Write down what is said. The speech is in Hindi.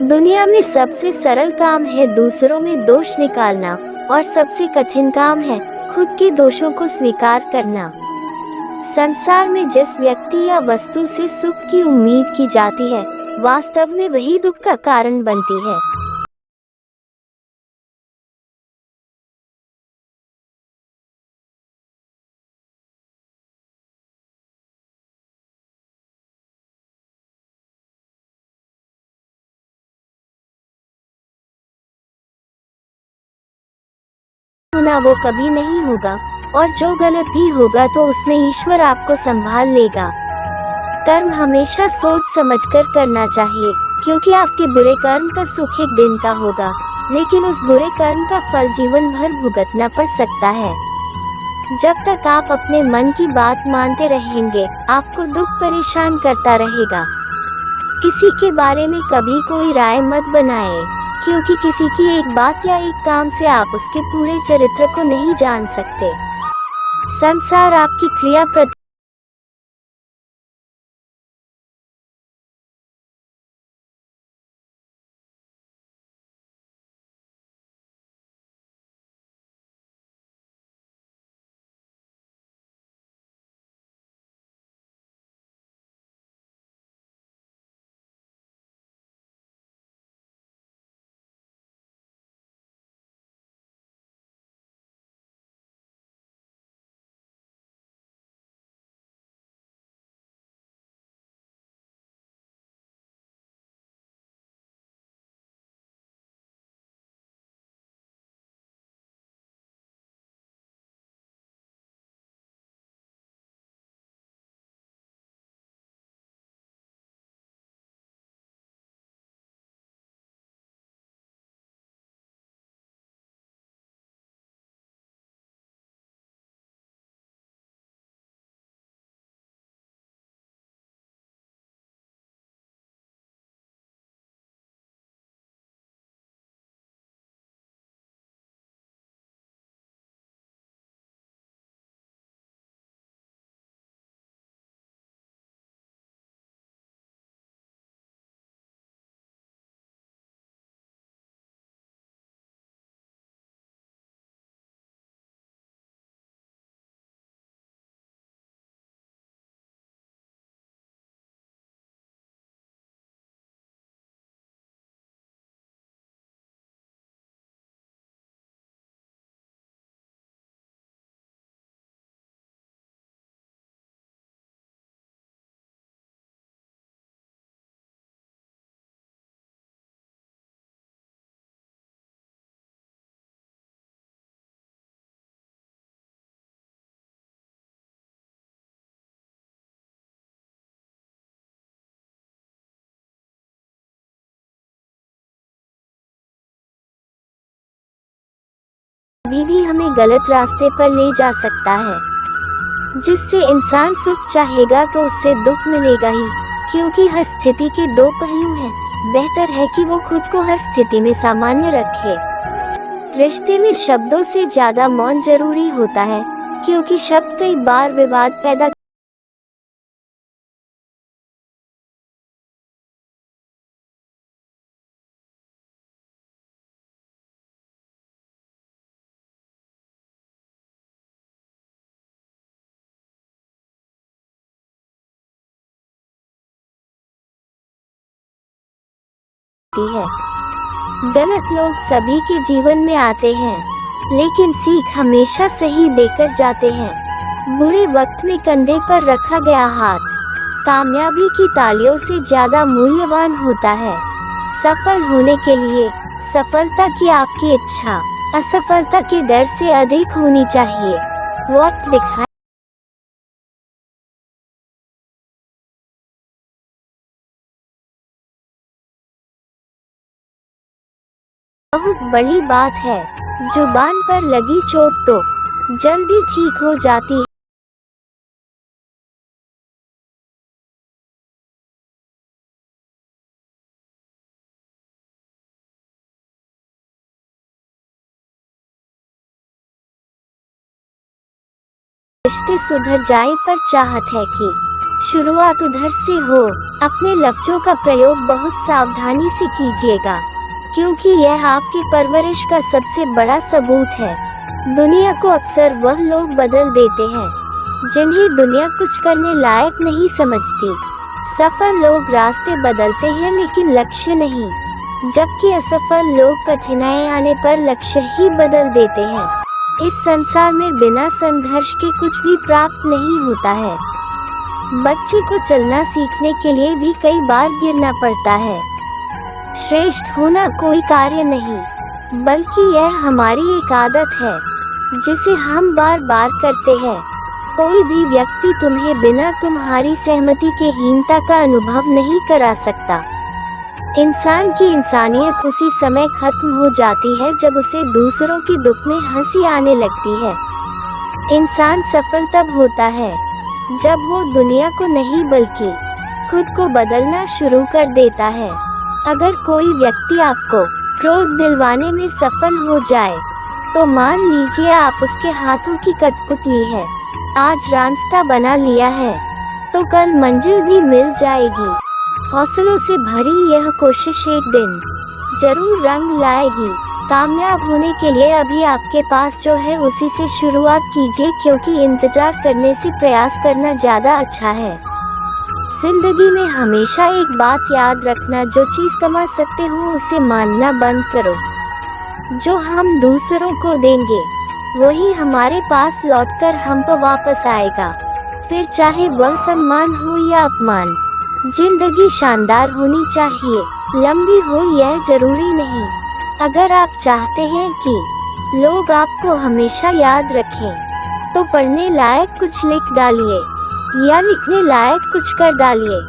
दुनिया में सबसे सरल काम है दूसरों में दोष निकालना और सबसे कठिन काम है खुद के दोषों को स्वीकार करना। संसार में जिस व्यक्ति या वस्तु से सुख की उम्मीद की जाती है, वास्तव में वही दुख का कारण बनती है। होना वो कभी नहीं होगा, और जो गलत भी होगा तो उसमें ईश्वर आपको संभाल लेगा। कर्म हमेशा सोच समझकर करना चाहिए, क्योंकि आपके बुरे कर्म का सुख एक दिन का होगा, लेकिन उस बुरे कर्म का फल जीवन भर भुगतना पड़ सकता है। जब तक आप अपने मन की बात मानते रहेंगे, आपको दुख परेशान करता रहेगा। किसी के बारे में कभी कोई राय मत बनाएं, क्योंकि किसी की एक बात या एक काम से आप उसके पूरे चरित्र को नहीं जान सकते। संसार आपकी क्रिया प्रति भी हमें गलत रास्ते पर ले जा सकता है। जिससे इंसान सुख चाहेगा तो उससे दुख मिलेगा ही, क्योंकि हर स्थिति के दो पहलू हैं। बेहतर है कि वो खुद को हर स्थिति में सामान्य रखे। रिश्ते में शब्दों से ज्यादा मौन जरूरी होता है, क्योंकि शब्द कई बार विवाद पैदा करती है। गलत लोग सभी के जीवन में आते हैं, लेकिन सीख हमेशा सही देकर जाते हैं। बुरे वक्त में कंधे पर रखा गया हाथ कामयाबी की तालियों से ज्यादा मूल्यवान होता है। सफल होने के लिए सफलता की आपकी इच्छा असफलता के डर से अधिक होनी चाहिए। वक्त दिखाए बहुत बड़ी बात है। जुबान पर लगी चोट तो जल्दी ठीक हो जाती है। रिश्ते सुधर जाए पर चाहत है कि शुरुआत उधर से हो। अपने लफ्जों का प्रयोग बहुत सावधानी से कीजिएगा, क्योंकि यह आपकी परवरिश का सबसे बड़ा सबूत है। दुनिया को अक्सर वह लोग बदल देते हैं जिन्हें दुनिया कुछ करने लायक नहीं समझती। सफल लोग रास्ते बदलते हैं लेकिन लक्ष्य नहीं, जबकि असफल लोग कठिनाई आने पर लक्ष्य ही बदल देते हैं। इस संसार में बिना संघर्ष के कुछ भी प्राप्त नहीं होता है। बच्चे को चलना सीखने के लिए भी कई बार गिरना पड़ता है। श्रेष्ठ होना कोई कार्य नहीं, बल्कि यह हमारी एक आदत है जिसे हम बार बार करते हैं। कोई भी व्यक्ति तुम्हें बिना तुम्हारी सहमति के हीनता का अनुभव नहीं करा सकता। इंसान की इंसानियत उसी समय खत्म हो जाती है जब उसे दूसरों के दुख में हंसी आने लगती है। इंसान सफल तब होता है जब वो दुनिया को नहीं बल्कि खुद को बदलना शुरू कर देता है। अगर कोई व्यक्ति आपको क्रोध दिलवाने में सफल हो जाए तो मान लीजिए आप उसके हाथों की कठपुतली है। आज रास्ता बना लिया है तो कल मंजिल भी मिल जाएगी। हौसलों से भरी यह कोशिश एक दिन जरूर रंग लाएगी। कामयाब होने के लिए अभी आपके पास जो है उसी से शुरुआत कीजिए, क्योंकि इंतजार करने से प्रयास करना ज्यादा अच्छा है। जिंदगी में हमेशा एक बात याद रखना, जो चीज कमा सकते हो उसे मानना बंद करो। जो हम दूसरों को देंगे वही हमारे पास लौटकर हम पर वापस आएगा, फिर चाहे वह सम्मान हो या अपमान। जिंदगी शानदार होनी चाहिए, लंबी हो यह जरूरी नहीं। अगर आप चाहते हैं कि लोग आपको हमेशा याद रखें तो पढ़ने लायक कुछ लिख डालिए या लिखने लायक कुछ कर डालिए।